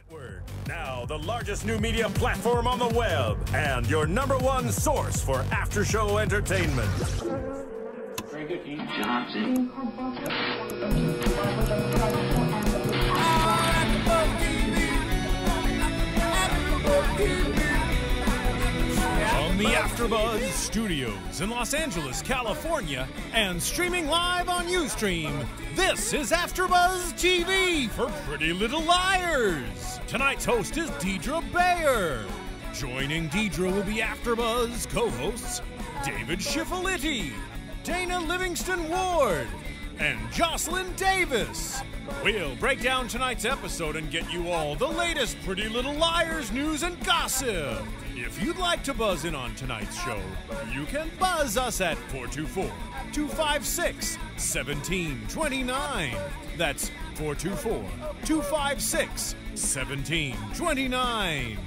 Network, now the largest new media platform on the web, and your #1 source for after-show entertainment. From the AfterBuzz Studios in Los Angeles, California, and streaming live on Ustream, this is AfterBuzz TV for Pretty Little Liars. Tonight's host is Deidre Bayer. Joining Deidre will be AfterBuzz co-hosts David Schiffeliti, Dana Livingston Ward, and Jocelyn Davis. We'll break down tonight's episode and get you all the latest Pretty Little Liars news and gossip. If you'd like to buzz in on tonight's show, you can buzz us at 424-256-1729. That's 424-256-1729.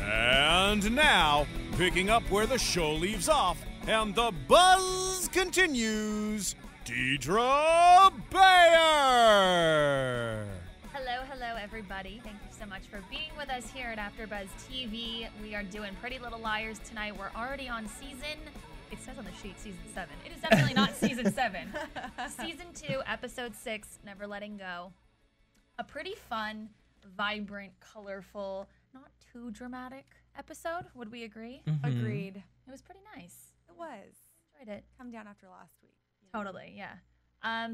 And now, picking up where the show leaves off and the buzz continues, Deidre Bayer. Hello, everybody. Thank you so much for being with us here at AfterBuzz TV. We are doing Pretty Little Liars tonight. We're already on season, it says on the sheet, season 7. It is definitely not season 7. Season 2, episode 6, Never Letting Go. A pretty fun, vibrant, colorful, not too dramatic episode. Would we agree? Mm-hmm. Agreed. It was pretty nice. It was. Enjoyed it. Come down after last week. Totally, yeah.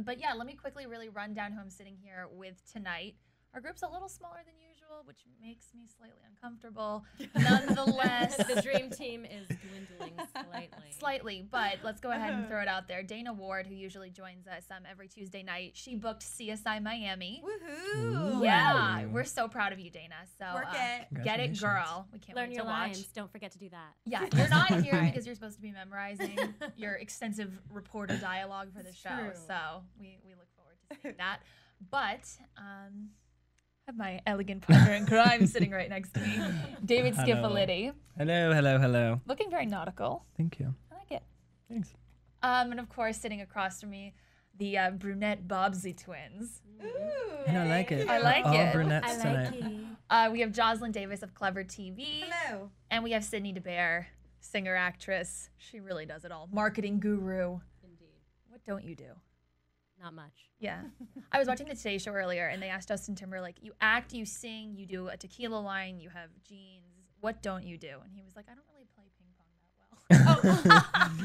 But yeah, let me quickly really run down who I'm sitting here with tonight. Our group's a little smaller than usual, which makes me slightly uncomfortable. Nonetheless, the dream team is dwindling slightly. Slightly, but let's go ahead and throw it out there. Dana Ward, who usually joins us every Tuesday night, she booked CSI Miami. Woohoo! Yeah, we're so proud of you, Dana. So Work it. get it, girl. We can't Learn wait your to watch. lines. Don't forget to do that. Yeah, you're not here because you're supposed to be memorizing your extensive reporter dialogue for the show. True. So we look forward to seeing that. But I have my elegant partner in crime sitting right next to me, David Schiffeliti. Hello. Looking very nautical. Thank you. I like it. Thanks. And of course, sitting across from me, the brunette Bobsey twins. Ooh, I like it. I like All it. brunettes tonight. We have Jocelyn Davis of Clever TV. Hello. And we have Sydney DeBear, singer, actress. She really does it all. Marketing guru. Indeed. What don't you do? Not much. Yeah. I was watching the Today Show earlier, and they asked Justin Timberlake, you act, you sing, you do a tequila line, you have jeans. What don't you do? And he was like, I don't really play ping pong that well.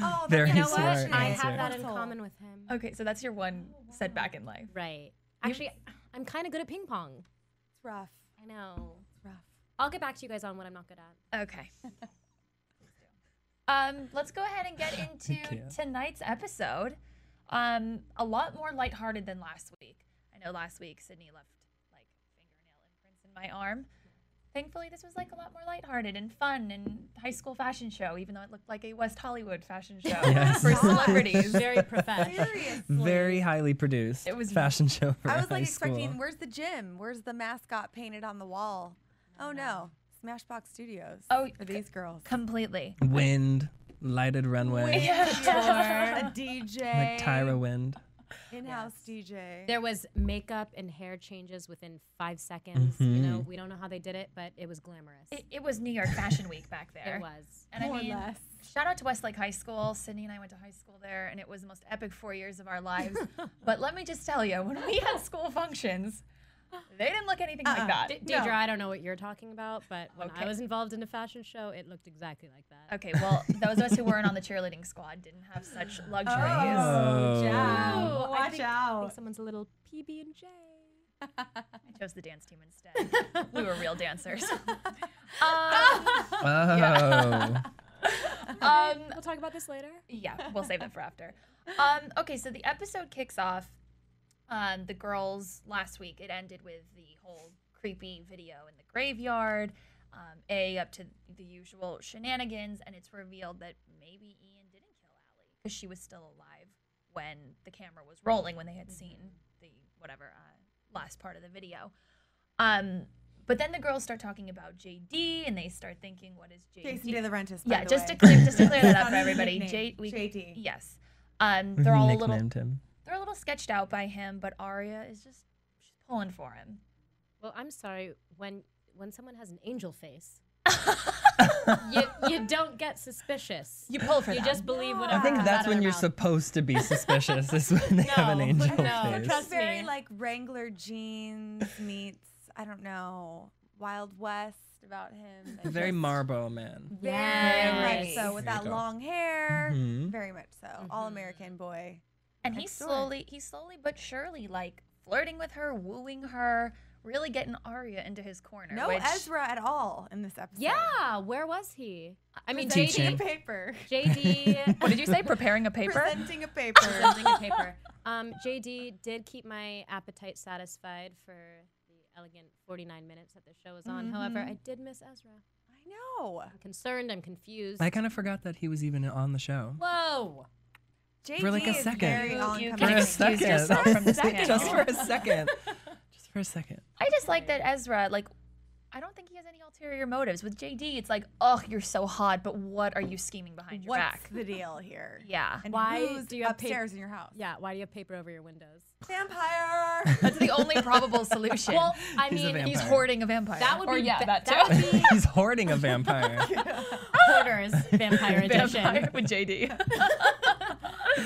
Oh, Very You know smart what? I answer. have that in common with him. Okay, so that's your one setback in life. Right. Actually, I'm kind of good at ping pong. It's rough. I know. It's rough. I'll get back to you guys on what I'm not good at. Okay. Let's go ahead and get into tonight's episode. A lot more lighthearted than last week. I know last week Sydney left like fingernail imprints in my arm. Thankfully, this was like a lot more lighthearted and fun and high school fashion show, even though it looked like a West Hollywood fashion show for celebrities. Very professional. Seriously. Very highly produced. It was fashion show for I was high like school. expecting, where's the gym? Where's the mascot painted on the wall? Oh no. Smashbox Studios. Oh, for these girls. Completely. Wind, lighted runway, A DJ. like Tyra Wind. In-house DJ. There was makeup and hair changes within 5 seconds. You know, we don't know how they did it, but it was glamorous. It was New York Fashion Week back there. It was. And More I or mean, less. shout out to Westlake High School. Sydney and I went to high school there, and it was the most epic 4 years of our lives. But let me just tell you, when we had school functions, they didn't look anything like that. Deidre, I don't know what you're talking about, but when Okay. I was involved in a fashion show, it looked exactly like that. Okay, well, those of us who weren't on the cheerleading squad didn't have such luxuries. Oh. Ciao. I Watch think out. someone's a little PB&J. I chose the dance team instead. We were real dancers. Oh. We'll talk about this later. Yeah, we'll save that for after. Okay, so the episode kicks off. The girls last week, it ended with the whole creepy video in the graveyard, up to the usual shenanigans, and it's revealed that maybe Ian didn't kill Allie because she was still alive when the camera was rolling, when they had seen the last part of the video. But then the girls start talking about JD, and they start thinking, what is JD? Jason De Laurentiis, Yeah, by the just way. to clear that up for everybody. JD. Yes. They're all a little Nicknamed him. they're a little sketched out by him, but Arya is she's pulling for him. Well, I'm sorry. When when someone has an angel face, you don't get suspicious. You pull for You them. just believe whatever I think comes that's out of when their you're mouth. supposed to be suspicious, is when they have an No, angel no, face. trust Very me. like Wrangler jeans meets, I don't know, Wild West about him. and Very just Marbo man. Very Yes. much so, with There you that go. long hair. Mhm. Very much so. All American boy. And he's slowly but surely like flirting with her, wooing her, really getting Arya into his corner. No which, Ezra at all in this episode. Yeah, where was he? I mean, Teaching. Presenting a paper. JD. What did you say? Preparing a paper? Presenting a paper. Presenting a paper. JD did keep my appetite satisfied for the elegant 49 minutes that the show was on. However, I did miss Ezra. I know. I'm concerned. I'm confused. I kind of forgot that he was even on the show. Whoa. JD For like a is second. very You oncoming. can For a excuse second. yourself from this panel. Just for a second. Just for a second. I just like that Ezra, like, I don't think he has any ulterior motives. With JD, it's like, oh, you're so hot, but what are you scheming behind your What's back? the deal here? Yeah. And Why who's do you have upstairs in your house? Yeah, why do you have paper over your windows? Vampire. That's the only probable solution. Well, I He's a mean, He's vampire. hoarding a vampire. that would or be yeah, be- that too. that would be He's hoarding a vampire. Hoarder's vampire edition. Vampire with JD.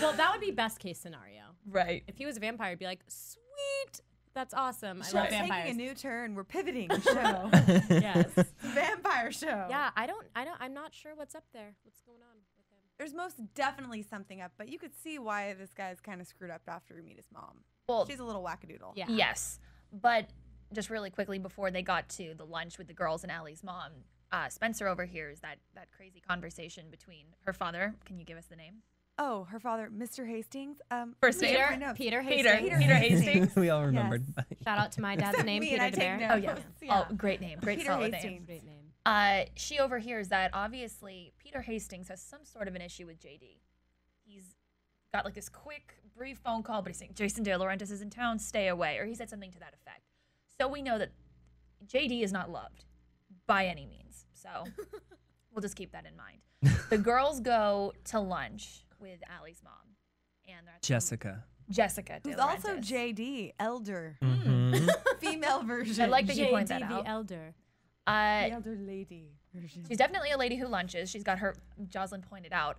Well, that would be best case scenario. Right. If he was a vampire, I'd be like, sweet, that's awesome. I Show's love taking a vampires. new turn. We're pivoting the show. Yes. Vampire show. Yeah, I'm not sure what's up there. What's going on with him? There's most definitely something up, but you could see why this guy's kind of screwed up after we meet his mom. Well, She's a little wackadoodle. Yeah. yes. But just really quickly before they got to the lunch with the girls and Allie's mom, Spencer overhears that crazy conversation between her father. Can you give us the name? Oh, her father, Mr. Hastings. First name? Peter. No, Peter Peter. Hastings. Peter Hastings. We all remembered. Shout out to my dad's Except name, me, and Peter I take DeBear. notes. Oh, yeah. Yeah. Oh, great name. Great Peter solid Hastings. Great name. name. She overhears that obviously Peter Hastings has some sort of an issue with JD. He's got like this quick, brief phone call, but he's saying, Jason De Laurentiis is in town, stay away. Or he said something to that effect. So we know that JD is not loved by any means. So we'll just keep that in mind. The girls go to lunch with Allie's mom. And they're at Jessica. Jessica De Who's also Laurentiis. JD, elder, Mhm. female version. I like that you point JD that the out. Elder. the elder lady version. She's definitely a lady who lunches. She's got her, Jocelyn pointed out,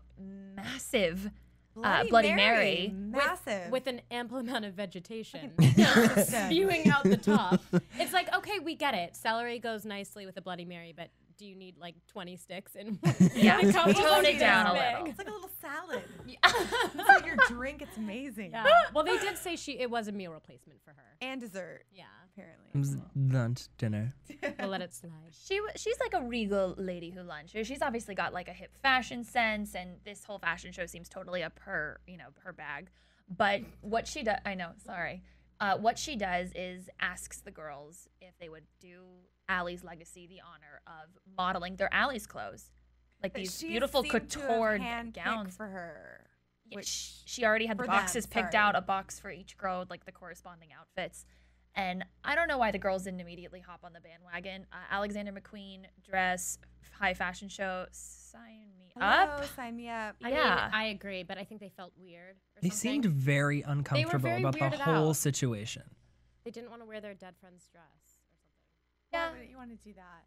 massive Bloody Mary. Massive. With an ample amount of vegetation. ecosystem. Spewing out the top. It's like, okay, we get it. Celery goes nicely with a Bloody Mary, but do you need like 20 sticks in Yeah, in a cup tone it this down a big? little. It's like a little salad. It's like your drink. It's amazing. Yeah. Well, they did say it was a meal replacement for her. And dessert, Yeah. apparently. It was lunch, dinner. We'll let it slide. She's like a regal lady who lunches. She's obviously got like a hip fashion sense, and this whole fashion show seems totally up her, her bag. But what she does, I know, sorry. What she does is asks the girls if they would do Allie's legacy the honor of modeling their Allie's clothes, like But these she beautiful seemed to have couture handpicked gowns. for her. Yeah, Which she already had the for them, boxes picked sorry. out, a box for each girl with like the corresponding outfits. And I don't know why the girls didn't immediately hop on the bandwagon. Alexander McQueen dress, high fashion show, sign me up. Hello, sign me up. I Yeah. mean, I agree, but I think they felt weird. Or They something. seemed very uncomfortable very about the weirded whole out. situation. They didn't want to wear their dead friend's dress or something. Yeah. Why wouldn't you want to do that?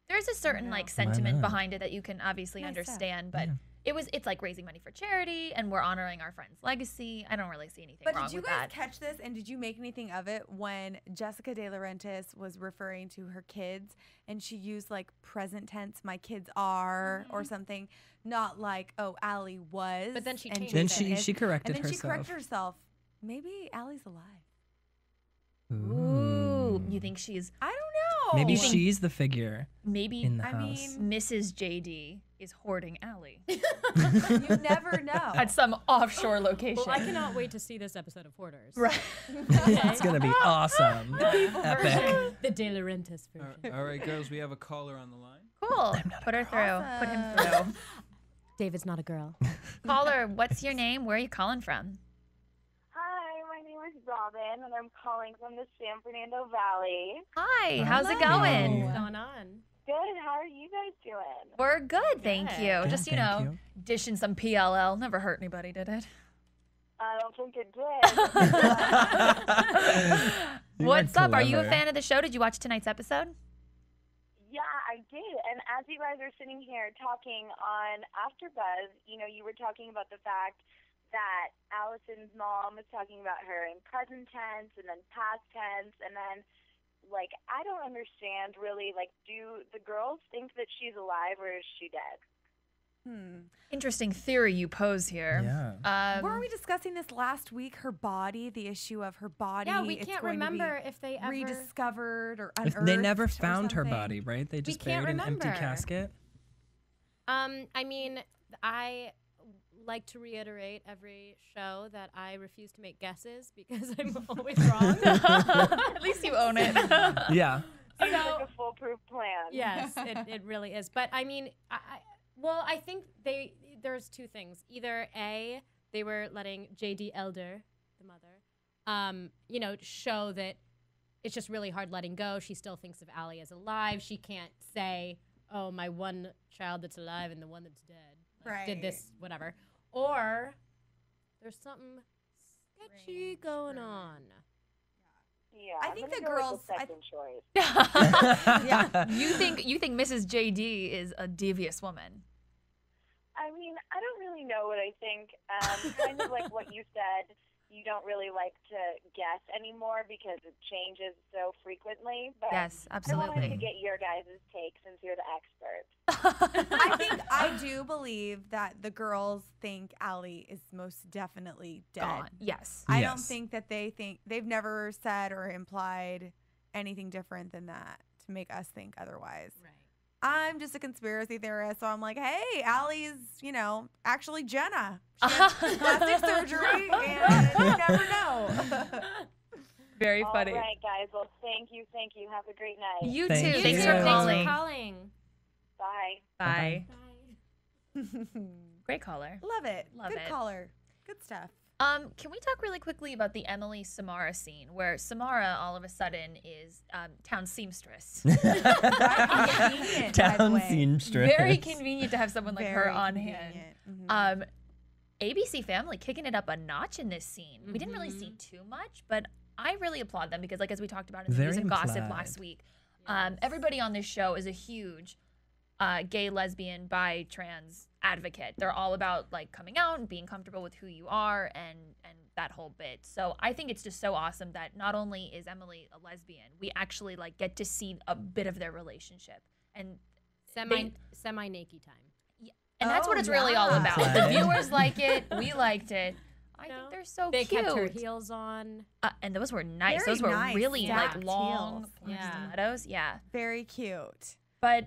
There's a certain like Why sentiment not? behind it that you can obviously Nice stuff. understand, but it's like raising money for charity and we're honoring our friend's legacy. I don't really see anything But wrong did you with guys that. catch this? And did you make anything of it when Jessica De Laurentiis was referring to her kids and she used like present tense, my kids are, or something, not like, oh, Allie was. But then she and changed Then Jason is. she corrected And then she herself. corrected herself. Maybe Allie's alive. Ooh, you think she's I don't know. Maybe You think- she's the figure maybe in the I house. mean- Mrs. JD is hoarding Allie You never know. at some offshore location. Well, I cannot wait to see this episode of Hoarders. Right. It's gonna be awesome. Epic. The De Laurentiis version. All right, girls, we have a caller on the line. Cool. Put her through. Put him through. David's not a girl. Caller, what's your name? Where are you calling from? Hi, my name is Robin, and I'm calling from the San Fernando Valley. Hi, how's it Hello. going? What's going on? Good. How are you guys doing? We're good, thank Good. you. Good, Just, thank you. dishing some PLL. Never hurt anybody, did it? I don't think it did. You What's are up? Are you a clever. fan of the show? Did you watch tonight's episode? I did. And as you guys are sitting here talking on AfterBuzz, you were talking about the fact that Allison's mom was talking about her in present tense and then past tense, and then, like, I don't understand really, like, do the girls think that she's alive or is she dead? Interesting theory you pose here. Yeah. Weren't we discussing this last week? Her body, the issue of her body. Yeah, we it's can't going to be remember if they ever rediscovered or If unearthed. they never or found her something. body, right? They just can't buried an empty remember. casket. I mean, I like to reiterate every show that I refuse to make guesses because I'm always wrong. At least you own it. Yeah. It's like a foolproof plan. Yes, it really is. But I mean, I think there's two things. Either A, they were letting JD Elder, the mother, show that it's just really hard letting go. She still thinks of Allie as alive. She can't say, oh, my one child that's alive and the one that's dead did this, whatever. Or there's something sketchy going on. Yeah, I I'm think gonna the go with girls- the second choice. Yeah. You think Mrs. JD is a devious woman? I mean, I don't really know what I think. Kind of like what you said, you don't really like to guess anymore because it changes so frequently. But Yes, I wanted to absolutely. get your guys' take since you're the experts. I do believe that the girls think Allie is most definitely dead. Gone. Yes. I don't Yes. think that they've never said or implied anything different than that to make us think otherwise. Right. I'm just a conspiracy theorist, so I'm like, hey, Allie's, actually Jenna. She had plastic surgery, and you never know. Very funny. All right, guys. Well, thank you. Have a great night. You Thank too. you. Thanks too. for calling. Thanks for calling. Bye. Bye. Bye. Great caller. Love it. Love Good it. caller. Good stuff. Can we talk really quickly about the Emily Samara scene where Samara all of a sudden is town seamstress? Convenient, by the Town way. seamstress. Very convenient to have someone like her Very on hand. convenient. Mhm. ABC Family kicking it up a notch in this scene. We didn't really see too much, but I really applaud them because, like, as we talked about in the Very news and gossip implied. last week, everybody on this show is a huge gay, lesbian, bi, trans advocate. They're all about like coming out and being comfortable with who you are and that whole bit. So I think it's just so awesome that not only is Emily a lesbian, we actually like get to see a bit of their relationship and Semi naked time. and that's what Oh, it's really all yeah. about. The Right. viewers like it. We liked it. I No. think they're so They cute. kept her heels on. And those were nice. Very those were nice, really like stacked long heels. Yeah. stilettos. Yeah. Very cute. But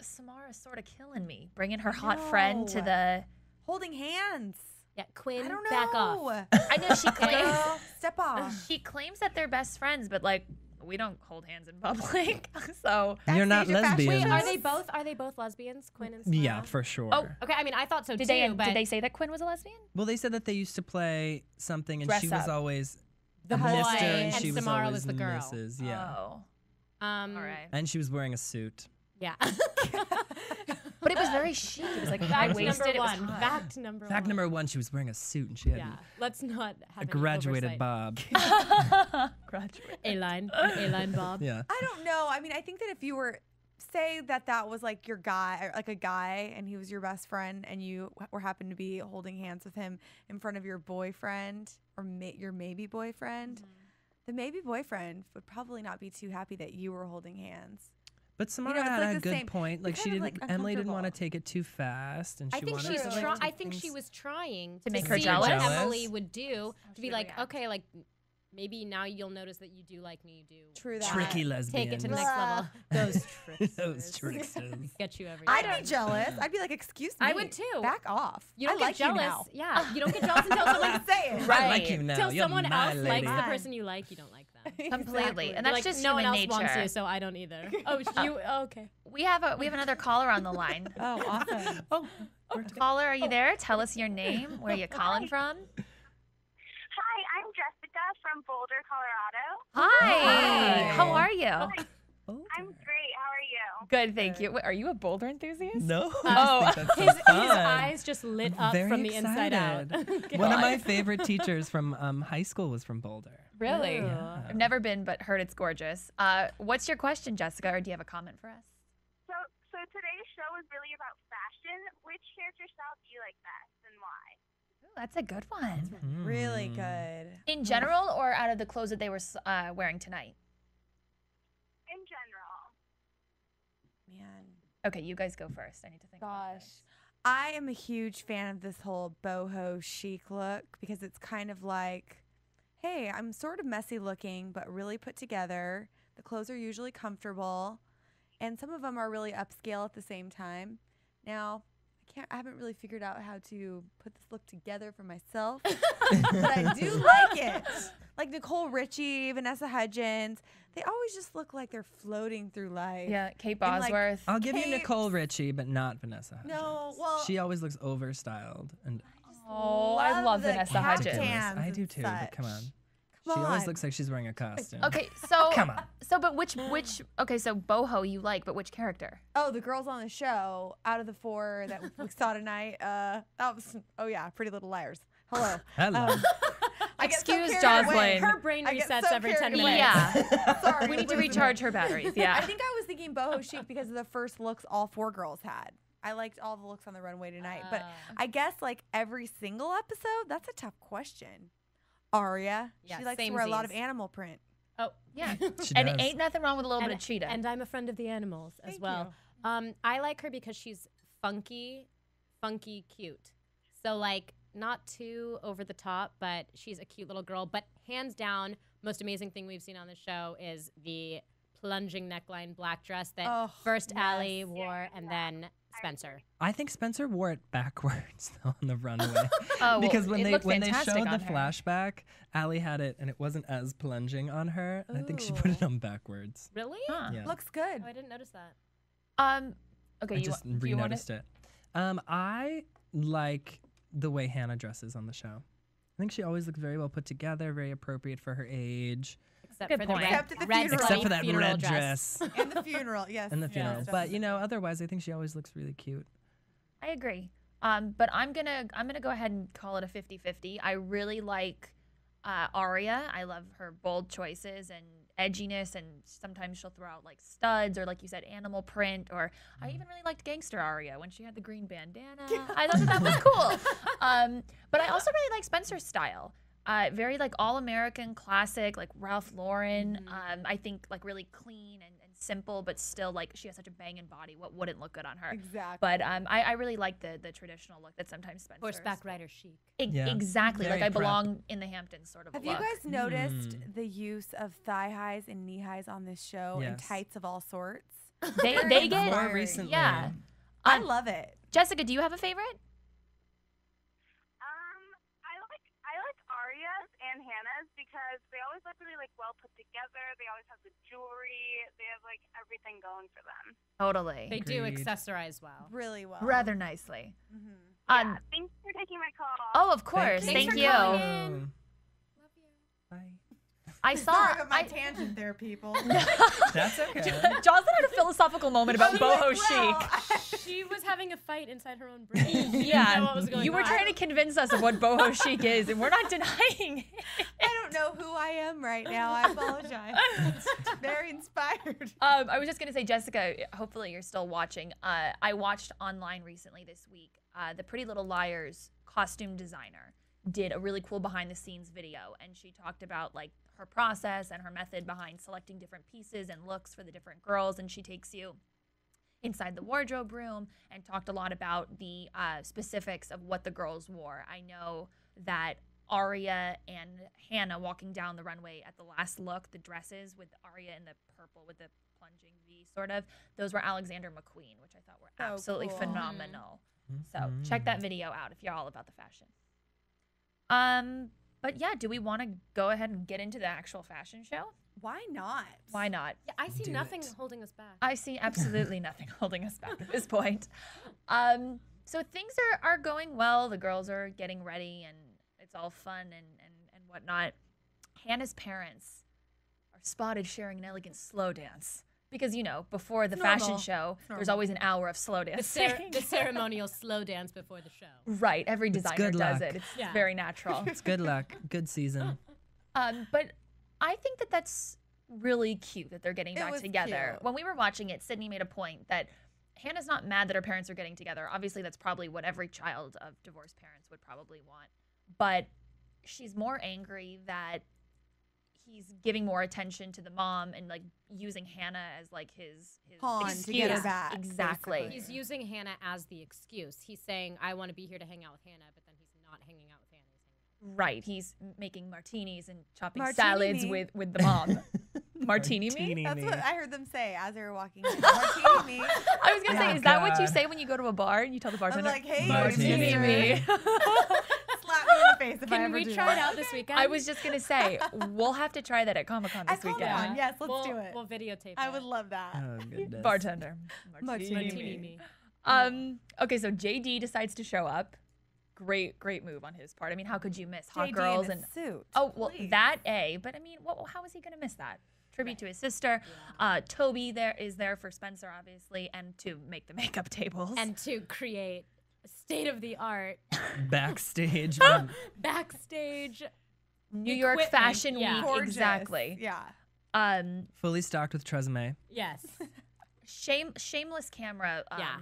Samara's sort of killing me, bringing her hot friend to know. the. Holding hands. Yeah, Quinn, I don't know. back off. I know she claims Girl, step off. she claims that they're best friends, but like we don't hold hands in public. So You're not Backstage at fashion lesbians. Wait, are they both lesbians, Quinn and Samara? Yeah, for sure. Oh, Okay, I mean, I thought so did too, but did they say that Quinn was a lesbian? Well, they said that they used to play something, and Dress she was up. always The Mr. husband. and And she was Samara always was the girl. Mrs. Yeah, Oh. all All right. and she was wearing a suit. Yeah. But it was very chic. It was like high Fact waisted. number It was one. hot. Fact number Fact one. number one: she was wearing a suit, and she had Yeah. Let's not have a any graduated oversight. bob. Graduate. A-line. An A-line bob. Yeah. I don't know. I mean, I think that if you were, say that was like your guy, or like a guy, and he was your best friend, and you were happened to be holding hands with him in front of your boyfriend or your maybe boyfriend, the maybe boyfriend would probably not be too happy that you were holding hands. But Samara it's had like a the good same- point. Like she kind of, didn't. like, Emily didn't want to uncomfortable. take it too fast, and I she think wanted she's to trying. like, I take think she things- was trying To make see her jealous? what Emily would do to be she'd like, react. okay, like maybe now you'll notice that you do like me. You do True that. tricky Take lesbians. it to the next level. Those tricks. Those tricksters. Get you every I'd time. be jealous. I'd be like, excuse me. I would too. Back off. You don't I get like jealous. You now. Yeah, you don't get jealous until someone Say it. Right. I like you now. until You're someone my else lady. likes the Right. person you like. You don't like them. Completely. And You're that's like, just no one human else wants nature. you, so I don't either. Oh, you? Oh, okay. We have another caller on the line. Oh, awesome. Caller, are you there? Tell us your name. Where are you calling from? Hi, I'm Jessica from Boulder, Colorado. Hi. How are you? I'm great. How are you? Good, thank you. Wait, are you a Boulder enthusiast? No. Oh. I think that's so His fun. eyes just lit up Very from the inside out. excited. One of my favorite teachers from high school was from Boulder. Really? Yeah. I've never been, but heard it's gorgeous. What's your question, Jessica, or do you have a comment for us? So show is really about fashion, which character style do you like best and why? Ooh, that's a good one. Really good. In general, or out of the clothes that they were wearing tonight? In general. Man. Okay, you guys go first. I need to think. about Gosh. this. I am a huge fan of this whole boho chic look because it's kind of like, hey, I'm sort of messy looking, but really put together. The clothes are usually comfortable, and some of them are really upscale at the same time. Now, I haven't really figured out how to put this look together for myself, but I do like it. Like Nicole Richie, Vanessa Hudgens, they always just look like they're floating through life. Yeah, Kate And, like, Bosworth. I'll give you Capes. Nicole Richie, but not Vanessa Hudgens. No, well, She always looks overstyled and Oh, I love the Vanessa Hudgens. ridiculous. caftans I do and too, but come such. on. Come She always on. looks like she's wearing a costume. Okay, so Come on. So, but which okay, so boho you like, but which character? Oh, the girls on the show, out of the 4 that we saw tonight, that was, oh yeah, Pretty Little Liars. Hello. Hello. I get so Excuse carried away. Jocelyn. Her brain I get resets so every 10 carried minutes. away. Yeah. Sorry. We need to losing recharge it. her batteries. Yeah. I think I was thinking boho chic because of the first looks all 4 girls had. I liked all the looks on the runway tonight. But I guess like every single episode, that's a tough question. Aria, Yeah, she likes to wear a lot of samesies. animal print. Oh, Yeah. She And does. ain't nothing wrong with a little bit of cheetah. And I'm a friend of the animals as Thank well. I like her because she's funky cute. So like not too over the top, but she's a cute little girl. But hands down, most amazing thing we've seen on the show is the plunging neckline black dress that Oh, first yes. Allie wore and then Spencer. I think Spencer wore it backwards though on the runway. Oh, because well, when it they looked when they fantastic showed the on her. flashback, Allie had it and it wasn't as plunging on her. And I think she put it on backwards. Really? Huh. Yeah. Looks good. Oh, I didn't notice that. Okay, I you just do you want re-noticed it. I like the way Hannah dresses on the show. I think she always looks very well put together, very appropriate for her age. Except Good for the point. red, Except at the red funeral. Except bloody for that funeral red dress And the funeral, yes. and the funeral. yes, But you know, otherwise I think she always looks really cute. I agree. But I'm gonna go ahead and call it a 50-50. I really like Aria. I love her bold choices and edginess, and sometimes she'll throw out like studs or, like you said, animal print. Or I even really liked Gangster Aria when she had the green bandana. I thought that was cool. But I also really like Spencer's style. Very like all American classic, like Ralph Lauren. I think like really clean and simple, but still like she has such a banging body. What wouldn't look good on her? Exactly. But I really like the traditional look that sometimes Spencer. horseback rider chic. Yeah. Exactly. Very Like I prep. belong in the Hamptons sort of Have a you look. guys noticed the use of thigh highs and knee highs on this show and Yes. tights of all sorts? They get More recently. Yeah. I love it. Jessica, do you have a favorite? I like Aria's and Hannah's because they always look really like well put together. They always have the jewelry. They have like everything going for them. Totally. They do Agreed. accessorize well. Really well. Rather nicely. Mhm. Yeah, thanks for taking my call. Oh, of course. Thank Thank, for you. calling in. Bye. I saw. Sorry about my I, tangent there, people. That's okay. Jocelyn had a philosophical moment about boho chic. She was having a fight inside her own brain. She didn't Yeah, know what was going you were on. trying to convince us of what boho chic is, and we're not denying it. I don't know who I am right now. I apologize. Very inspired. I was just gonna say, Jessica. Hopefully, you're still watching. I watched online recently this week. The Pretty Little Liars costume designer did a really cool behind-the-scenes video, and she talked about like her process and her method behind selecting different pieces and looks for the different girls. And she takes you inside the wardrobe room and talked a lot about the specifics of what the girls wore. I know that Aria and Hannah walking down the runway at the last look, the dresses with Aria in the purple with the plunging V sort of, those were Alexander McQueen, which I thought were So absolutely cool. phenomenal. So Mm-hmm. check that video out if you're all about the fashion. But yeah, do we want to go ahead and get into the actual fashion show? Why not? Why not? Yeah, I see Do nothing it. holding us back. I see absolutely nothing holding us back at this point. So things are going well. The girls are getting ready, and it's all fun and whatnot. Hannah's parents are spotted sharing an elegant slow dance. Because, you know, before the fashion normal. show, It's there's normal. always an hour of slow the, dancing. the ceremonial slow dance before the show. Right, every designer good does luck. it. It's Yeah. very natural. It's good luck. Good season. But I think that's really cute that they're getting It back was together. cute. When we were watching it, Sydney made a point that Hannah's not mad that her parents are getting together. Obviously, that's probably what every child of divorced parents would probably want. But she's more angry that he's giving more attention to the mom and like using Hannah as like his Pawn excuse. to get her back. Exactly. basically. He's using Hannah as the excuse. He's saying, I want to be here to hang out with Hannah, but then he's not hanging out with Hannah. He's hanging out. Right. He's making martinis and chopping Martini salads me. with the mom. Martini me? Martini That's me. what I heard them say as they were walking in. Martini me. I was going to Oh, say, is that what you God. say when you go to a bar and you tell the I'm bartender? like, hey, Martini mister. me. Slap me in the face if I Can ever we do try that. it out this weekend? I was just going to say, we'll have to try that at Comic-Con this At weekend. Comic-Con, yes, let's we'll, do it. We'll videotape I it. would love that. Oh, goodness. Bartender. Martini me. Okay, so JD decides to show up. Great move on his part. I mean, how could you miss hot JD girls in and a suit. oh well please. that A, but I mean, how is he gonna miss that? Tribute to his sister. Toby is there for Spencer, obviously, and to make the makeup tables. And to create state of the art Backstage. backstage. New York equipment, Fashion yeah. Week, Gorgeous. exactly. Yeah. Fully stocked with Tresemme. Yes. Shameless camera. Yeah.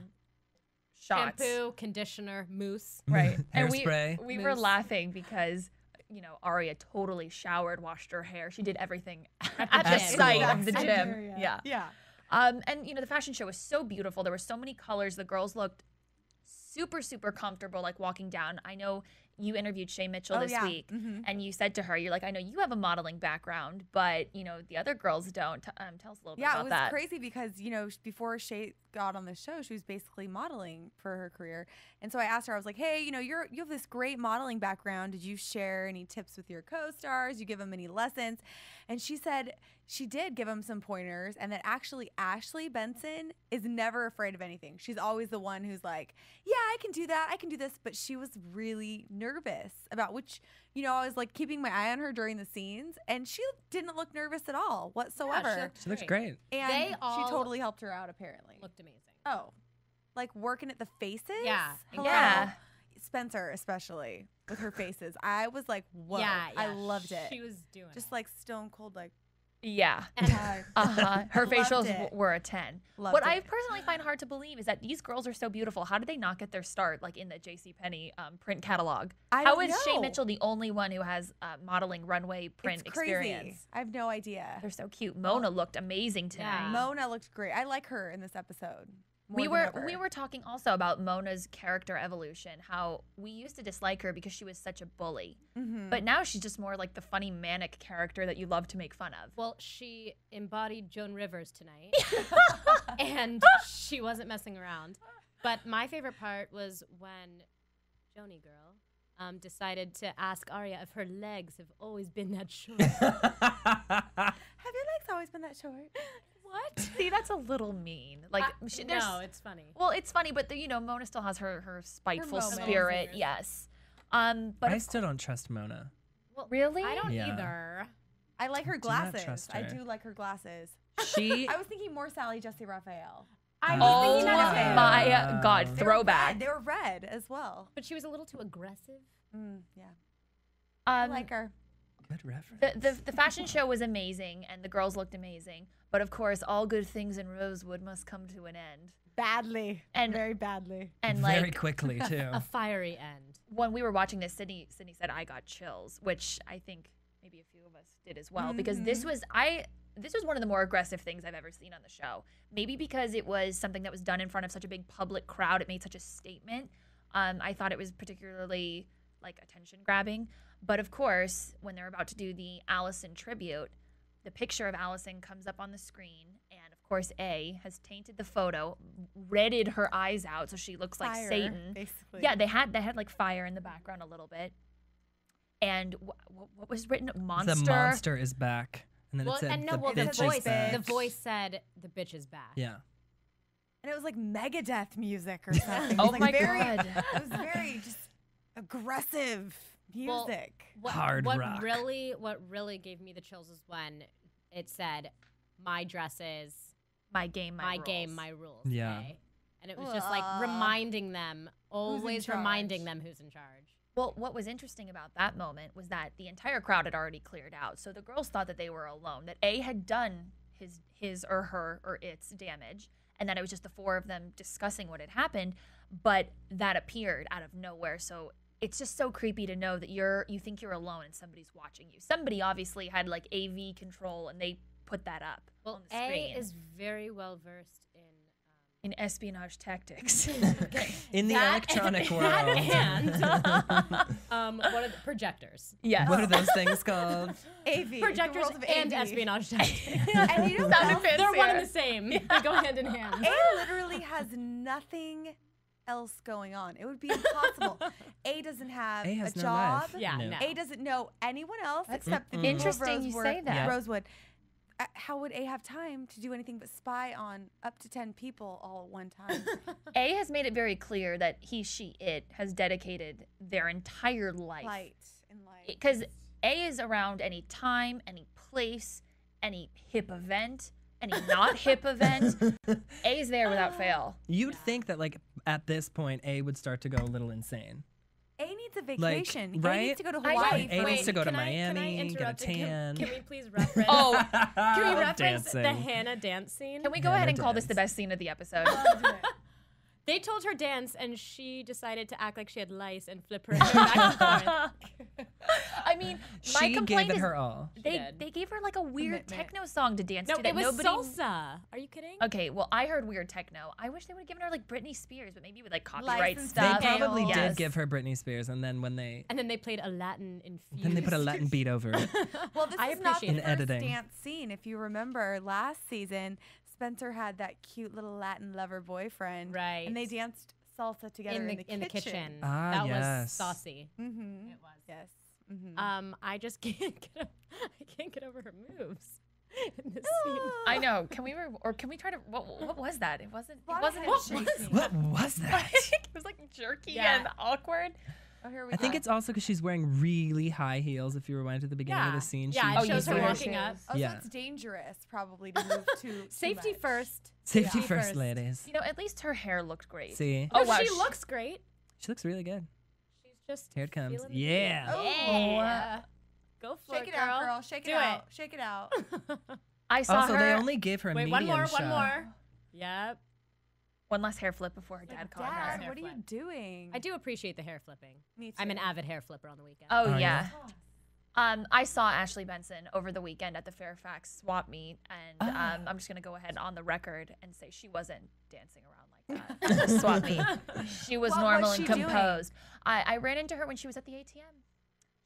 Shots. Shampoo, conditioner, mousse. Right. And Hairspray. we were Mousse. laughing because, you know, Aria totally showered, washed her hair. She did everything At at the the gym. site of the Exact gym. area. Yeah. Yeah. And you know, the fashion show was so beautiful. There were so many colors. The girls looked super comfortable, like walking down. I know you interviewed Shay Mitchell Oh, this yeah. week, Mhm. and you said to her, "You're like, I know you have a modeling background, but you know the other girls don't." Tell us a little bit Yeah, about it was that. crazy because, you know, before Shay got on the show, she was basically modeling for her career. And so I asked her, I was like, hey, you know, you have this great modeling background. Did you share any tips with your co-stars? You give them any lessons? And she said she did give them some pointers, and that actually Ashley Benson is never afraid of anything. She's always the one who's like, yeah, I can do that. I can do this. But she was really nervous about which, you know, I was like keeping my eye on her during the scenes, and she didn't look nervous at all whatsoever. She looks great. And They all she totally helped her out, apparently. Looked amazing. Oh, like working at the faces? Yeah, Hello? yeah. Spencer, especially with her faces. I was like, whoa. Yeah, I loved it. She was doing Just it. like stone cold, like, Yeah. her Her Loved facials it. were a 10. Loved What I it. personally find hard to believe is that these girls are so beautiful. How did they not get their start like in the JCPenney print catalog? I How don't is Shay know. Mitchell the only one who has modeling runway print it's crazy. experience? I have no idea. They're so cute. Mona looked amazing tonight. Yeah. Mona looked great. I like her in this episode. more We than were ever. talking also about Mona's character evolution. How we used to dislike her because she was such a bully, Mhm. but now she's just more like the funny manic character that you love to make fun of. Well, she embodied Joan Rivers tonight, and she wasn't messing around. But my favorite part was when Joni girl decided to ask Aria if her legs have always been that short. Have your legs always been that short? What? See, that's a little mean. Like, no, it's funny. Well, it's funny, but you know, Mona still has her spiteful moments. spirit. Yes. But I of still don't trust Mona. Well, really? I don't Yeah. either. I like her Do not glasses. trust I her. do like her glasses. She I was thinking more Sally Jesse Raphael. I Oh was Oh thinking that too. my God! They were Throwback. red. They were red as well. But she was a little too aggressive. Yeah. I Um, like her. good reference. the fashion show was amazing, and the girls looked amazing. But of course, all good things in Rosewood must come to an end. Badly. And- very badly. And Very like quickly too. A fiery end. when we were watching this, Sydney said I got chills, which I think maybe a few of us did as well, because this was one of the more aggressive things I've ever seen on the show. Maybe because it was something that was done in front of such a big public crowd, it made such a statement. I thought it was particularly like attention grabbing. But of course, when they're about to do the Allison tribute, the picture of Allison comes up on the screen, and of course, A has tainted the photo, redded her eyes out, so she looks like Fire, Satan. basically. Yeah, they had like fire in the background a little bit. And what was written? Monster. The monster is back. And then Well, it said and no, the well, the bitch is voice, back. the voice said, "The bitch is back." Yeah. And it was like Megadeth music or something. It Oh was like my very, God. It was very just aggressive Well, music. Hard what rock. What really gave me the chills is when it said, "My dresses, My game, my rules. game, my rules." Yeah. okay? And it was just like reminding them, always reminding charge? them who's in charge. Well, what was interesting about that moment was that the entire crowd had already cleared out. So the girls thought that they were alone, that A had done his or her or its damage, and then it was just the four of them discussing what had happened, but that appeared out of nowhere. So it's just so creepy to know that you think you're alone and somebody's watching you. Somebody obviously had like AV control and they put that up on the screen. A is very well versed in espionage tactics. In the electronic world. And what are the projectors? Yes. What are those things called? AV. Projectors the world of and AV. espionage tactics. And you know Sounded what? They're one and fancier. the same. They go hand in hand. A literally has nothing else going on. It would be impossible. A doesn't have A has a no job. life. Yeah, No. no. A doesn't know anyone else That's except the people interesting of you say that. Yeah. Rosewood. How would A have time to do anything but spy on up to 10 people all at one time? A has made it very clear that he, she, it has dedicated their entire life. Light and light. Because A is around any time, any place, any hip event, any not hip event. A is there without fail. You'd think that like at this point A would start to go a little insane. A needs a vacation. A right? needs to go to I know. Hawaii. A for needs to go to can I Miami, get a interrupt and tan. Can we please reference? Oh, Can we reference the dancing. Hannah dance scene? can we go Yeah, ahead no and call this the dance. best scene of the episode? They told her dance, and she decided to act like she had lice and flip her hair back and forth. I mean, my She complaint gave it is her all. did. they gave her like a weird Commitment. techno song to dance No, to that it was nobody. salsa. Are you kidding? Okay, well, I heard weird techno. I wish they would have given her like Britney Spears, but maybe with like copyright Licensed They stuff. Stop. probably Yes. did give her Britney Spears, and then when they And then they played a Latin infused. then they put a Latin beat over it. Well, this I is not the appreciate first it. Editing. dance scene. If you remember last season, Spencer had that cute little Latin lover boyfriend. Right. And they danced salsa together in the kitchen. Ah, that was yes. saucy. Mm-hmm. It was. Yes. Mm-hmm. I just I can't get over her moves in this scene. I know. Can we or can we try to? What was that? It wasn't. It Lot of wasn't. head shaking. What was that? it was like jerky Yeah. and awkward. Oh, here we I go. think it's also because she's wearing really high heels. If you rewind to the beginning of Yeah. the scene, Yeah, she, it shows her Oh, you walking see. up. Oh, Yeah. so it's dangerous probably to move too Safety much. first. Safety Yeah. first, First. ladies. You know, at least her hair looked great. See, Oh, No, wow, she sh- looks great. she looks really good. She's just Here it comes. feeling the Yeah. Oh. Yeah. Go for Shake it, it out, girl. Shake it Do out. Shake it out. I saw Also, her. they only gave her a Wait, medium one more, shot. one more. Yep. One last hair flip before her dad caught Dad, her. what are you flip. doing? I do appreciate the hair flipping. Me too. I'm an avid hair flipper on the weekend. Oh, Oh, yeah. I saw Ashley Benson over the weekend at the Fairfax swap meet, and I'm just gonna go ahead on the record and say she wasn't dancing around like that at the swap meet. She was What normal was and she doing? composed. I ran into her when she was at the ATM.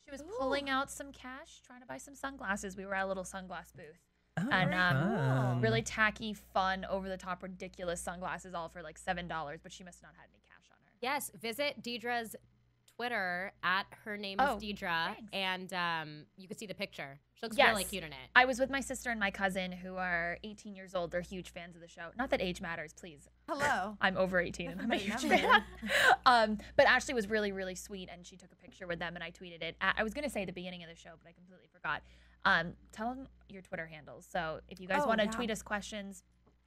She was pulling out some cash, trying to buy some sunglasses. We were at a little sunglass booth. Oh, And fun. really tacky, fun, over the top, ridiculous sunglasses, all for like $7. But she must not have had any cash on her. Yes, visit Deidre's Twitter at her name Oh, is Deidre, thanks. and you can see the picture. She looks Yes. really cute in it. I was with my sister and my cousin, who are 18 years old. They're huge fans of the show. Not that age matters, please. Hello. I'm over 18 and I'm a Nothing but huge a fan. But Ashley was really, really sweet, and she took a picture with them, and I tweeted it. I was gonna say at the beginning of the show, but I completely forgot. Tell them your Twitter handles. So if you guys Oh, want to yeah. tweet us questions,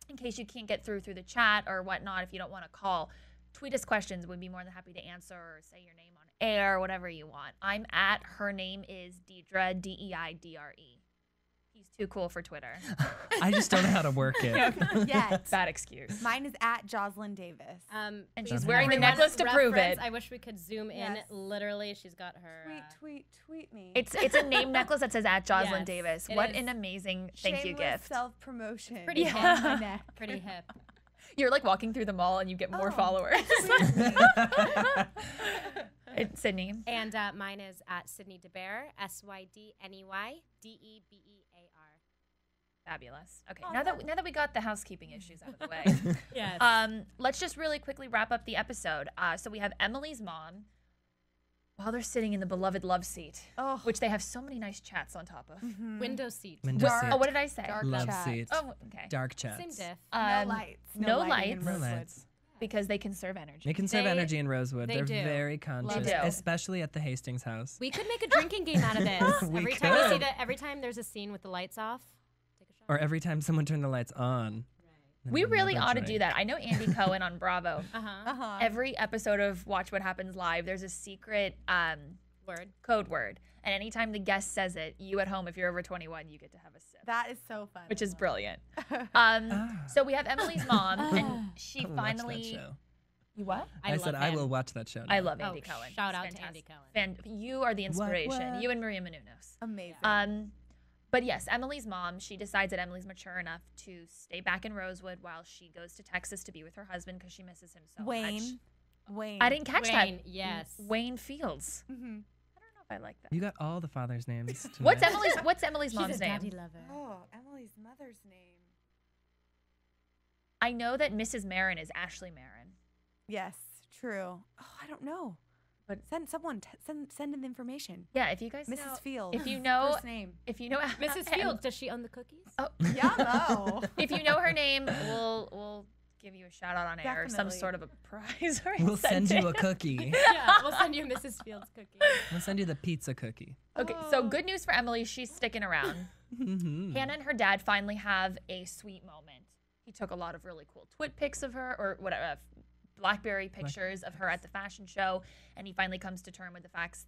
in case you can't get through the chat or whatnot, if you don't want to call, tweet us questions. We'd be more than happy to answer or say your name on air, whatever you want. I'm at her name is Deidre, Deidre. He's too cool for Twitter. I just don't know how to work it. Yet. Bad excuse. Mine is at Jocelyn Davis. And please, she's wearing the everyone necklace to prove reference. it. I wish we could zoom in. Yes. Literally, she's got her. Tweet me. It's a name necklace that says at Jocelyn Yes, Davis. it What is. an amazing thank you Shameless gift. self-promotion. Pretty on hip. my neck. Pretty hip. You're like walking through the mall and you get more Oh. followers. It's Sydney. And mine is at Sydney DeBear, SYDNEYDEBEAR. Fabulous. Okay, Oh, now that we got the housekeeping issues out of the way, Yes. let's just really quickly wrap up the episode. So we have Emily's mom while they're sitting in the beloved love seat, Oh. which they have so many nice chats on top of. Window seat. Window Dark. seat. Oh, what did I say? Dark Love chat. seat. Oh, okay. Dark chats. Same diff. No lights. no lighting in lights. No Rosewood. lights. Because they conserve energy. They conserve They- energy in Rosewood. they They're do. very conscious, do. especially at the Hastings house. We could make a drinking game out of this. We every time we see could. that, every time there's a scene with the lights off, take a shot. Or every time someone turned the lights on. then We really another ought to do drink. that. I know Andy Cohen on Bravo. Uh-huh. Uh-huh. Every episode of Watch What Happens Live, there's a secret Code word. And anytime the guest says it, you at home, if you're over 21, you get to have a sip. That is so fun. Which is brilliant. So we have Emily's mom, and she finally. Watch that show. You what? I said I will watch that show. I love Andy Cohen. Shout He's out to fantastic. Andy Cohen. You are the inspiration. What? You and Maria Menounos. Amazing. But yes, Emily's mom, she decides that Emily's mature enough to stay back in Rosewood while she goes to Texas to be with her husband because she misses him so much. Wayne. I didn't catch Wayne, that. yes. Wayne Fields. Mm-hmm. I don't know if I like that. You got all the fathers' names. What's tonight. Emily's mom's She's a name? daddy lover. Oh, Emily's mother's name. I know that Mrs. Marin is Ashley Marin. Yes, true. Oh, I don't know. But send in the information. Yeah, if you guys know, Mrs. Fields. if you know, First name. if you know Mrs. Fields, does she own the cookies? Oh, Yeah, no. if you know her name, we'll give you a shout out on air or some Definitely. sort of a prize or We'll send you a incentive. cookie. Yeah, we'll send you Mrs. Fields cookie. We'll send you the pizza cookie. Okay, so good news for Emily, she's sticking around. Mhm. Hannah and her dad finally have a sweet moment. He took a lot of really cool twit pics of her, or whatever, BlackBerry pictures of her at the fashion show, and he finally comes to term with the fact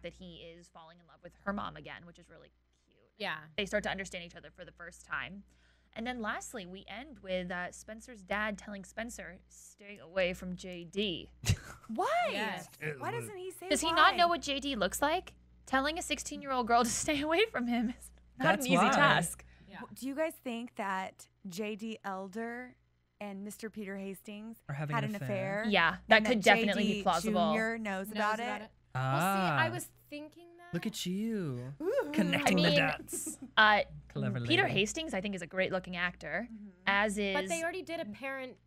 that he is falling in love with her mom again, which is really cute. Yeah. They start to understand each other for the first time. And then lastly, we end with Spencer's dad telling Spencer, stay away from JD. Why? Yes. Why doesn't he say Does he not know what JD looks like? Telling a 16-year-old girl to stay away from him is not That's an easy why. task. Yeah. Do you guys think that JD Elder and Mr. Peter Hastings Are having had an an affair? affair? Yeah, that and could definitely be JD plausible. Jr. knows about it? Ah, Well, see, I was thinking that. look at you Ooh. connecting I the mean, dots. Clever Peter lady. Hastings, I think, is a great-looking actor, Mm-hmm. as is. But they already did a parent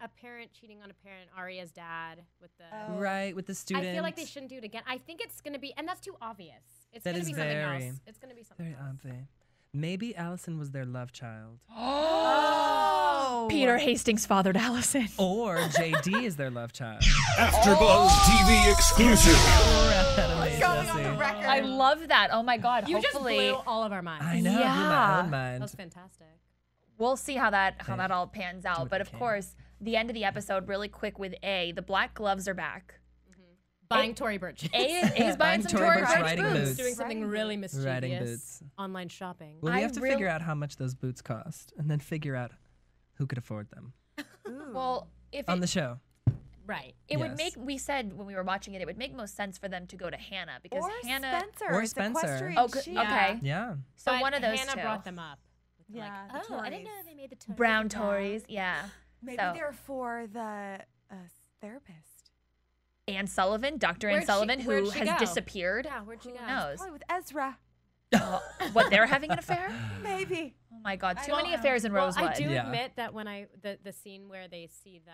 cheating on a parent, Arya's dad with the. Oh. Right, with the student. I feel like they shouldn't do it again. I think it's gonna be, and that's too obvious. It's That gonna is be something very- else. It's gonna be something Very else. obvious. Maybe Allison was their love child. Oh. Peter Hastings fathered Allison. Or JD is their love child. AfterBuzz TV exclusive. Going on the record. I love that. Oh my God. You just Hopefully, blew all of our minds. I know, blew my Yeah. own That was mind. fantastic. we'll see how that all pans out. what But they of can. course, the end of the episode, really quick with A. The black gloves are back. Buying Tory Burch. A is buying some Tory Tory Burch Burch riding boots. boots. Doing something really mischievous. Riding boots. Online shopping. Well, we I have to really- figure out how much those boots cost and then figure out who could afford them Well, if on it, the show. Right. it would Yes. make, we said when we were watching it, it would make most sense for them to go to Hannah because Or Hannah. Spencer. Or It's Spencer. equestrian Oh, chic. okay. Yeah. So But one of those Hannah two. brought them up. With Yeah, Like, the oh, I didn't Tories. know they made the Tories. Brown Yeah. Tories, yeah. Maybe So- they're for the therapist. Ann Sullivan, Dr. Ann Where'd she- Sullivan, where'd who she has go? disappeared. Yeah, where'd she Who go? knows? Probably with Ezra. What, they're having an affair? Maybe. Oh my God, too I many don't know. affairs in Well, Rosewood. I do Yeah. admit that when the scene where they see the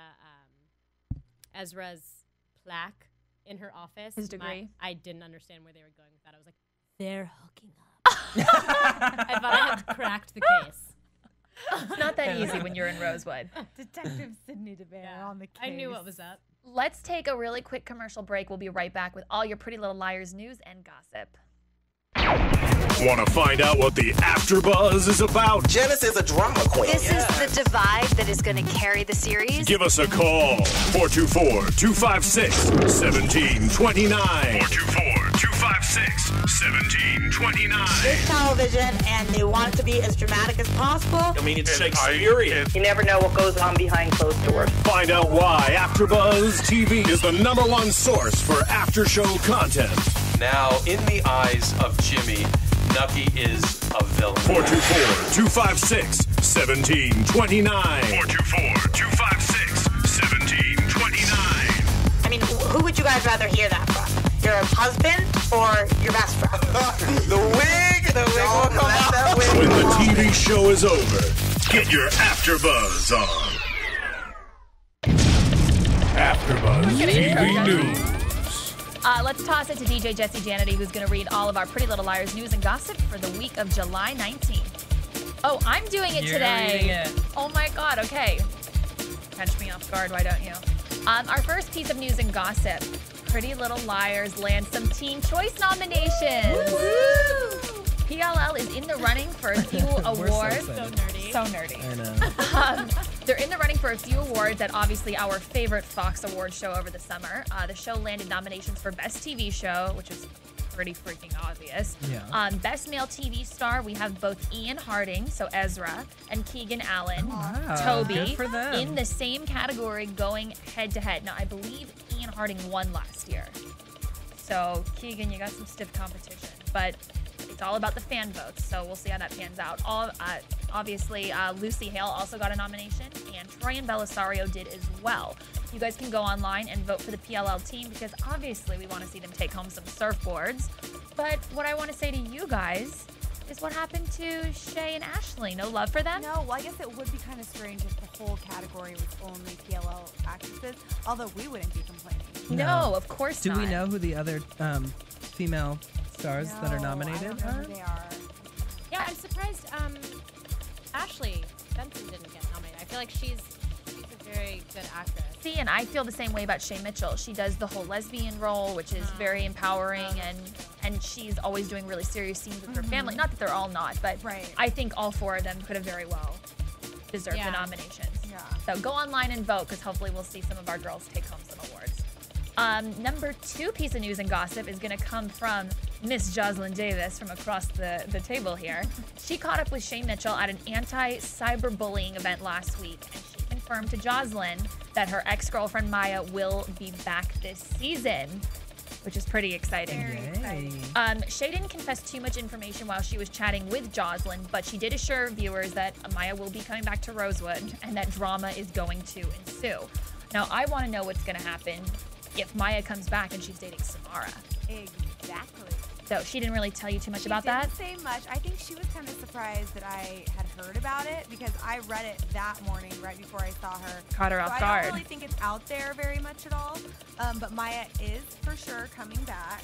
Ezra's plaque in her office, His degree. I didn't understand where they were going with that. I was like, they're hooking up. I thought I had cracked the case. It's not that easy when you're in Rosewood. Detective Sydney DeBear on the case. I knew what was up. Let's take a really quick commercial break. We'll be right back with all your Pretty Little Liars news and gossip. Want to find out what the AfterBuzz is about? Janice is a drama queen. This is the divide that is going to carry the series. Give us a call. 424-256-1729. 424-256-1729. It's television, and they want it to be as dramatic as possible. I mean, it's Shakespearean. You never know what goes on behind closed doors. Find out why AfterBuzz TV is the #1 source for after-show content. Now, in the eyes of Jimmy, Nucky is a villain. 424-256-1729. 424-256-1729. I mean, who would you guys rather hear that from? Your husband or your best friend? The wig will come out. That wig. When the TV show is over, get your AfterBuzz on. AfterBuzz TV News. Let's toss it to DJ Jesse Janity, who's going to read all of our Pretty Little Liars news and gossip for the week of July 19th. Oh, I'm doing it You're today. reading it. Oh my God, okay. Catch me off guard, why don't you? Our first piece of news and gossip. Pretty Little Liars land some Teen Choice nominations. PLL is in the running for a few awards. excited. So nerdy. So nerdy. I know. They're in the running for a few awards at obviously our favorite Fox Awards show over the summer. The show landed nominations for Best TV Show, which is pretty freaking obvious. Yeah. Best Male TV Star, we have both Ian Harding, so Ezra, and Keegan Allen, Wow, Toby, good for them. in the same category going head-to-head. Now, I believe Ian Harding won last year. So, Keegan, you got some stiff competition. But it's all about the fan votes, so we'll see how that pans out. Obviously, Lucy Hale also got a nomination, and Troy and Belisario did as well. You guys can go online and vote for the PLL team because obviously we want to see them take home some surfboards. But what I want to say to you guys is what happened to Shay and Ashley? No love for them? No, well, I guess it would be kind of strange if the whole category was only PLL actresses, although we wouldn't be complaining. No, of course Do not. we know who the other female stars that are No, nominated I don't know are? who they are. Yeah, I'm surprised Ashley Benson didn't get nominated. I feel like she's a very good actress. See, and I feel the same way about Shay Mitchell. She does the whole lesbian role, which is very empowering, and she's always doing really serious scenes with her family. Not that they're all not, but I think all four of them could have very well deserved the nominations. Yeah. So go online and vote, because hopefully we'll see some of our girls take home some awards. Number 2 piece of news and gossip is going to come from Miss Jocelyn Davis from across the table here. She caught up with Shay Mitchell at an anti-cyberbullying event last week, and she confirmed to Jocelyn that her ex-girlfriend Maya will be back this season, which is pretty exciting. Very exciting. Shay didn't confess too much information while she was chatting with Jocelyn, but she did assure viewers that Maya will be coming back to Rosewood and that drama is going to ensue. Now, I want to know what's going to happen if Maya comes back and she's dating Samara. Exactly. So she didn't really tell you too much about that? She didn't say much. I think she was kind of surprised that I had heard about it because I read it that morning right before I saw her. Caught her so off I guard. don't really think it's out there very much at all. But Maya is for sure coming back.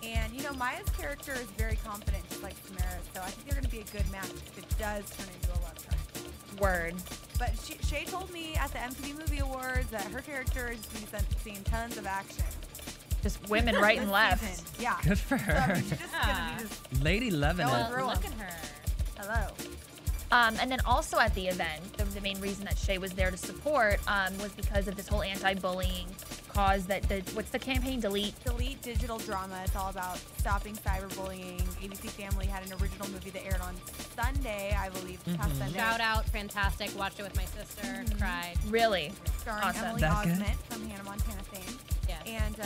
And, you know, Maya's character is very confident, just like Samara's. So I think they're going to be a good match if it does turn into a love triangle. Word. But Shay told me at the MTV Movie Awards that her character is going to be seeing tons of action. Just women right and This left. season. Yeah. Good for So, I her. mean, she's just going to be just Lady loving going it. through Look them. at her. Hello. And then also at the event, the main reason that Shay was there to support was because of this whole anti-bullying cause that what's the campaign? Delete Digital Drama. It's all about stopping cyberbullying. ABC Family had an original movie that aired on Sunday, I believe, this past Sunday. Shout out, fantastic. Watched it with my sister. Cried. Really? Starring Awesome. Emily That good? Osment from Hannah Montana fame. Yes. And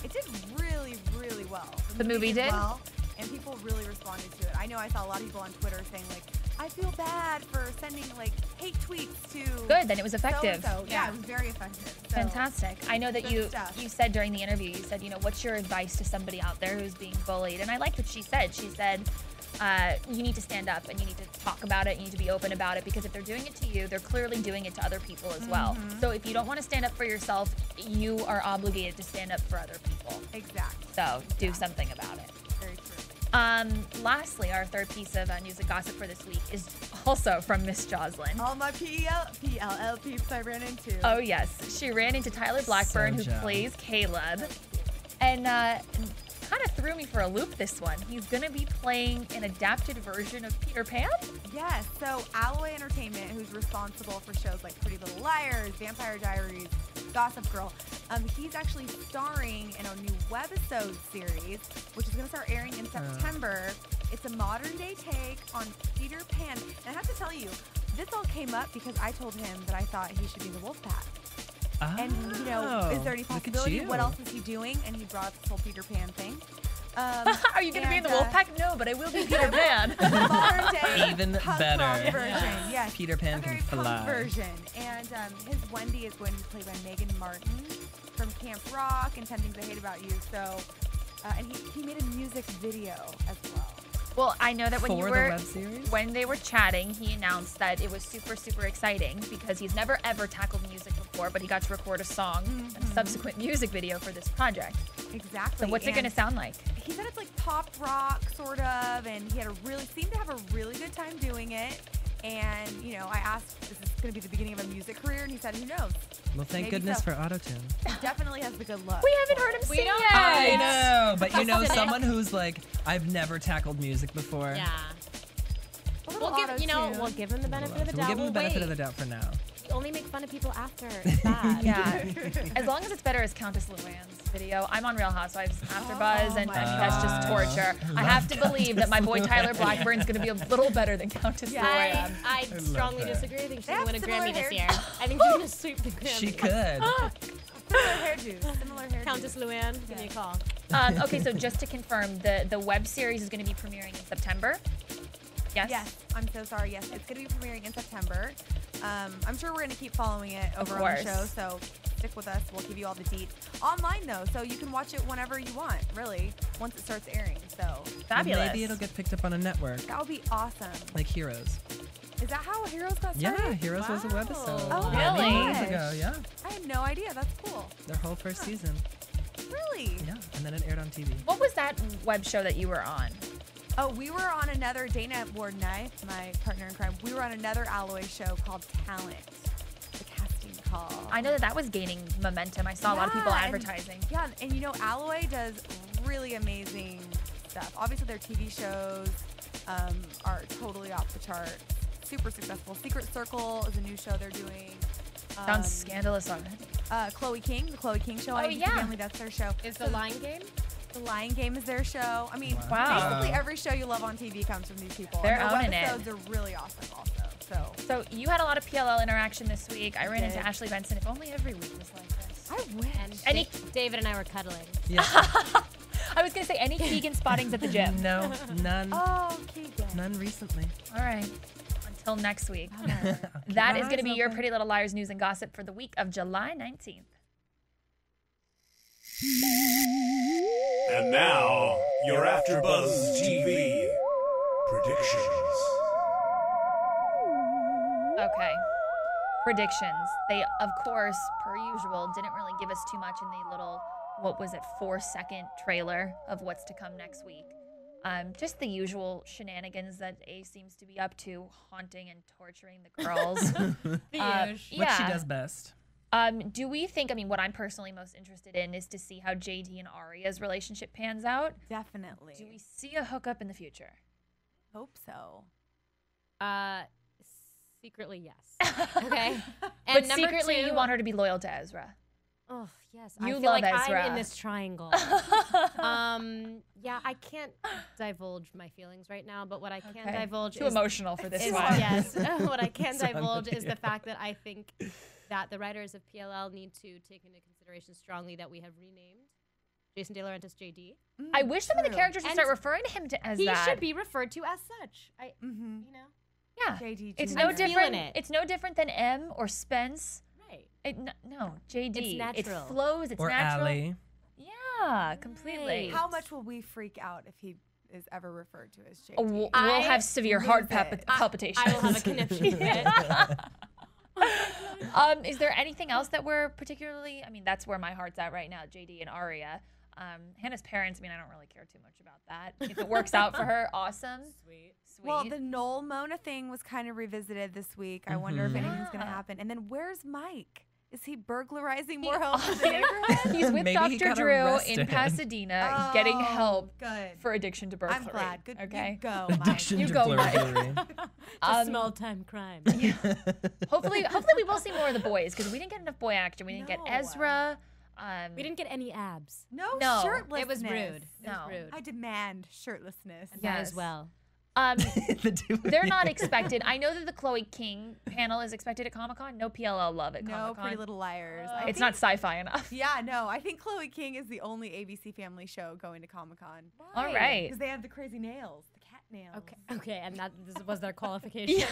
it did really, really well. The movie did? well, and people really responded to it. I know I saw a lot of people on Twitter saying, like, I feel bad for sending, like, hate tweets to Good, then it was effective. so-and-so. Yeah, it was very effective. So, Fantastic. I know that good you stuff. said during the interview, you said, what's your advice to somebody out there who's being bullied? And I liked what she said. She said, you need to stand up and you need to talk about it. You need to be open about it because if they're doing it to you, they're clearly doing it to other people as well. So if you don't want to stand up for yourself, you are obligated to stand up for other people. Exactly. So do something about it. Very true. Lastly, our third piece of news and gossip for this week is also from Miss Jocelyn. All my PLL peeps I ran into. Oh yes, she ran into Tyler Blackburn, So who jealous. plays Caleb, and kind of threw me for a loop. This one, he's gonna be playing an adapted version of Peter Pan. Yes, so Alloy Entertainment, who's responsible for shows like Pretty Little Liars, Vampire Diaries, Gossip Girl, he's actually starring in a new webisode series, which is going to start airing in September. It's a modern-day take on Peter Pan. And I have to tell you, this all came up because I told him that I thought he should be the Wolfpack. And, you know, is there any look at possibility? you. What else is he doing? And he brought up this whole Peter Pan thing. Are you gonna be in the Wolfpack? No, but I will be Peter Pan. Modern day Even punk better. rock version. Yes. Peter Pan a very can punk fly. version. And his Wendy is going to be played by Megan Martin from Camp Rock and 10 Things I Hate About You. So, and he made a music video as well. Well, I know that when For you the were web series? when they were chatting, he announced that it was super, super exciting because he's never ever tackled music before, but he got to record a song and a subsequent music video for this project. Exactly. So what's it gonna sound like? He said it's like pop rock, sort of, and he seemed to have a really good time doing it. And, you know, I asked, is this going to be the beginning of a music career? And he said, who knows? Well, thank Maybe goodness so. for autotune. He definitely has the good luck. We haven't heard him We sing don't yet. I know, but you know, Listen. someone who's like, I've never tackled music before. Yeah. A little We'll give auto-tune. we'll give him the benefit of the So doubt. we'll give him the benefit of wait. the doubt for now. only make fun of people after. It's bad. Yeah. As long as it's better as Countess Luann's video. I'm on Real Housewives AfterBuzz, and that's just torture. I have to believe that my boy Tyler Blackburn's going to be a little better than Countess Luann. I strongly disagree. I think she's going to win a Grammy this year. I think she's going to sweep the Grammy. She could. Similar hairdo. Countess Luann, give me a call. Okay, so just to confirm, the web series is going to be premiering in September. Yes? Yes, I'm so sorry. Yes, it's going to be premiering in September. I'm sure we're going to keep following it over on the show, so stick with us. We'll give you all the deets. Online, though, so you can watch it whenever you want, really, once it starts airing. So fabulous. Maybe it'll get picked up on a network. That would be awesome. Like Heroes. Is that how Heroes got started? Yeah, Heroes was a webisode. Oh, really? Years ago, yeah. I had no idea. That's cool. Their whole first season. Really? Yeah, and then it aired on TV. What was that web show that you were on? Oh, we were on another, Dana Ward and I, my partner in crime, we were on another Alloy show called Talent. The casting call. I know that was gaining momentum. I saw a lot of people advertising. And you know, Alloy does really amazing stuff. Obviously, their TV shows are totally off the charts. Super successful. Secret Circle is a new show they're doing. Sounds scandalous already. Chloe King, the Chloe King show. Oh, ABC yeah. Family, that's their show. Is The Lion Game? The Lion Game is their show. I mean, Wow. basically every show you love on TV comes from these people. They're and their owning it. episodes are really awesome also. So you had a a lot of PLL interaction this week. I ran into Ashley Benson. If only every week was like this. I wish. And David and I were cuddling. Yeah. I was going to say, any Keegan spottings at the gym? No, none. Oh, Keegan. None recently. All right. Until next week. That is going to be your Pretty Little Liars news and gossip for the week of July 19th. And now, your AfterBuzz TV predictions. Okay. Predictions. They, of course, per usual, didn't really give us too much in the little, 4-second trailer of what's to come next week. Just the usual shenanigans that A seems to be up to, haunting and torturing the girls. Which she does best. Do we think, what I'm personally most interested in is to see how JD and Aria's relationship pans out. Definitely. Do we see a hookup in the future? Hope so. Secretly, yes. Okay. But secretly, you want her to be loyal to Ezra. Oh, yes. You I feel love like Ezra. I'm in this triangle. Yeah, I can't divulge my feelings right now, but what I can divulge Too is... emotional for this is, one. Yes. What I can divulge is the fact that I think that the writers of PLL need to take into consideration strongly that we have renamed Jason De Laurentiis JD. I wish some of the characters would And start referring to him as he that. should be referred to as such. You know? Yeah. JD. It's I'm no different. feeling it. It's no different than M or Spence. Right. No, JD. It's natural. It flows. It's or natural. Allie. Yeah, completely. How much will we freak out if he is ever referred to as JD? Oh, we'll have severe heart palpitations. I will have a conniption fit. Is there anything else that we're particularly? That's where my heart's at right now. JD and Aria. Hannah's parents. I don't really care too much about that. If it works out for her, awesome. Sweet. Well, the Noel Mona thing was kind of revisited this week. I wonder if anything's going to happen. And then where's Mike? Is he burglarizing more homes in the neighborhood? He's with Maybe he Dr. got Drew arrested. in Pasadena getting help good. for addiction to burglary. I'm glad. Good. Okay. You go, Mike. Addiction You to go, burglary. It's a small-time crime. Hopefully we will see more of the boys because we didn't get enough boy action. We didn't get Ezra. We didn't get any abs. No shirtlessness. It was rude. It No. was rude. I demand shirtlessness. And that as well. They're not expected. I know that the Chloe King panel is expected at Comic-Con. No PLL love at Comic-Con. No Pretty Little Liars. It's not sci-fi enough. Yeah, no. I think Chloe King is the only ABC Family show going to Comic-Con. All right. Because they have the crazy nails, the cat nails. Okay, and that was their qualification.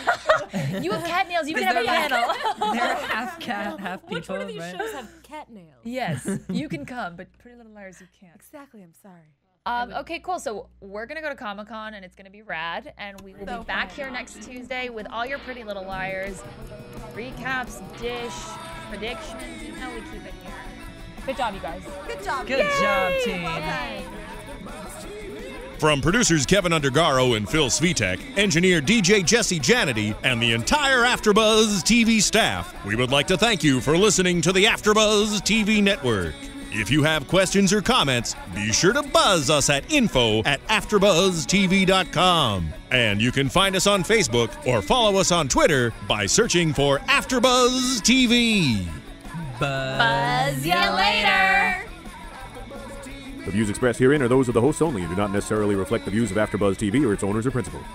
You have cat nails. You can have a panel. They're half cat, half people. Which one of these right? shows have cat nails? Yes, you can come, but Pretty Little Liars you can't. Exactly. I'm sorry. Okay, cool. So we're going to go to Comic-Con, and it's going to be rad. And we will be back here next Tuesday with all your Pretty Little Liars, recaps, dish, predictions. You know we keep it here. Good job, you guys. Good job. Good job, team. Okay. From producers Kevin Undergaro and Phil Svitek, engineer DJ Jesse Janity, and the entire AfterBuzz TV staff, we would like to thank you for listening to the AfterBuzz TV network. If you have questions or comments, be sure to buzz us at info@AfterBuzzTV.com. And you can find us on Facebook or follow us on Twitter by searching for AfterBuzz TV. Buzz ya later. The views expressed herein are those of the hosts only and do not necessarily reflect the views of AfterBuzz TV or its owners or principals.